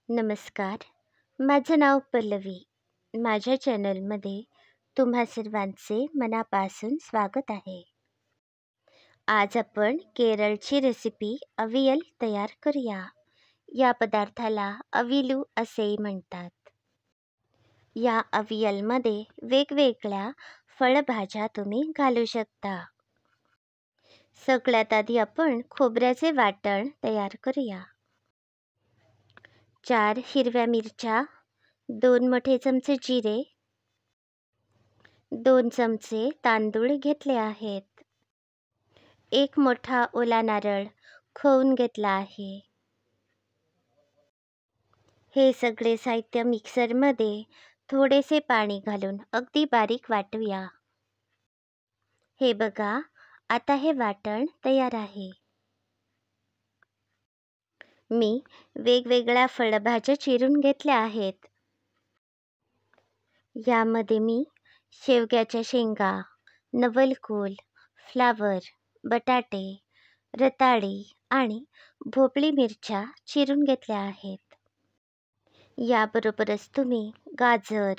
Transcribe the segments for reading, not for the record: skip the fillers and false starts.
नमस्कार. माझं नाव पल्लवी. माझ्या चॅनलमध्ये तुम्हा सर्वांचे मनापासून स्वागत आहे. आज आपण केरळची रेसिपी अवियल तयार करूया. या पदार्थाला अविलू असेही म्हणतात. या अवियलमध्ये वेगवेगळ्या फळभाज्या तुम्ही घालू शकता. सगळ्यात आधी आपण खोबऱ्याचे वाटण तयार करूया. 4 हिरव्या मिरच्या, 2 मोठे चमचे जिरे, 2 चमचे तांदूळ घेतले आहेत. 1 मोठा ओला नारळ खवून घेतला आहे. हे सगळे साहित्य मिक्सरमध्ये थोडेसे पाणी घालून अगदी बारीक वाटूया. हे बघा, आता हे वाटण तयार आहे. मी वेगवेगळ्या फळभाज्या चिरून घेतल्या आहेत. यामध्ये मी शेवग्याच्या शेंगा, नवलकोल, फ्लावर, बटाटे, रताळी आणि भोपळी मिरच्या चिरून घ्यायच्या आहेत. याबरोबरच तुम्ही गाजर,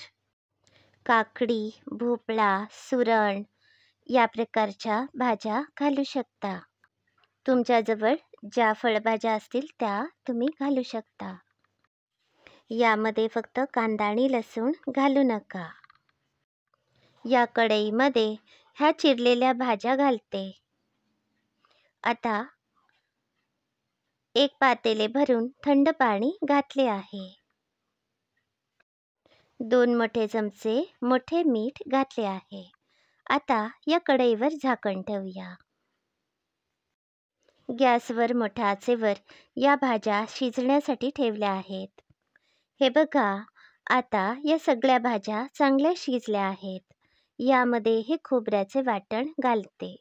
काकडी, भोपळा, सुरण या प्रकारच्या भाज्या घालू शकता. तुमच्याजवळ ज्या फळभाज्या असतील त्या तुम्ही घालू शकता. यामध्ये फक्त कांदा आणि लसूण घालू नका. या कढईमध्ये ह्या चिरलेल्या भाज्या घालते. आता एक पातेले भरून थंड पाणी घातले आहे. 2 मोठे चमचे मोठे मीठ घातले आहे. आता या कढईवर झाकण ठेवूया. गॅसवर मोठ्या आचेवर या भाज्या शिजण्यासाठी ठेवल्या आहेत. हे बघा, आता या सगळ्या भाज्या चांगल्या शिजल्या आहेत. यामध्ये हे खोबऱ्याचे वाटण घालते.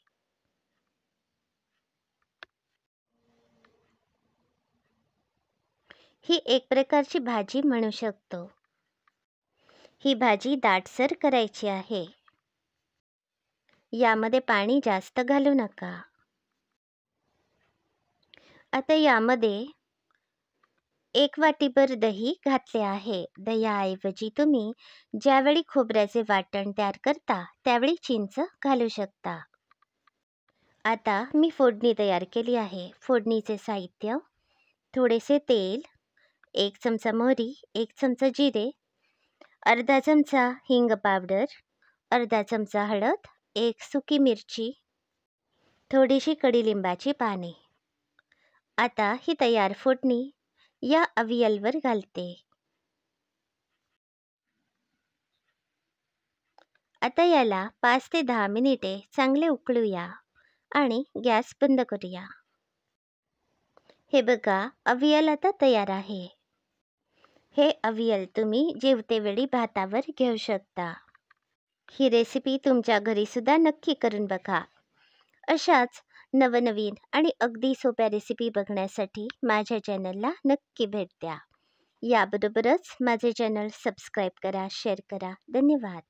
ही एक प्रकारची भाजी म्हणू शकतो. ही भाजी दाटसर करायची आहे. यामध्ये पाणी जास्त घालू नका. आता यामध्ये 1 वाटीभर दही घातले आहे. दह्याऐवजी तुम्ही ज्यावेळी खोबऱ्याचे वाटण तयार करता त्यावेळी चिंच घालू शकता. आता मी फोडणी तयार केली आहे. फोडणीचे साहित्य: थोडेसे तेल, 1 चमचा मोहरी, 1 चमचा जिरे, अर्धा चमचा हिंग पावडर, अर्धा चमचा हळद, 1 सुकी मिरची, थोडीशी कडीलिंबाची पाने. आता ही तयार फोडणी या अवियलवर घालते. आता याला 5 ते 10 मिनिटे चांगले उकळूया आणि गॅस बंद करूया. हे बघा, अवियल आता तयार आहे. हे अवियल तुम्ही जेवतेवेळी भातावर घेऊ शकता. ही रेसिपी तुमच्या घरी सुद्धा नक्की करून बघा. अशाच नवनवीन आणि अगदी सोप्या रेसिपी बघण्यासाठी माझ्या चॅनलला नक्की भेट द्या. याबरोबरच माझे चॅनल सबस्क्राईब करा, शेअर करा. धन्यवाद.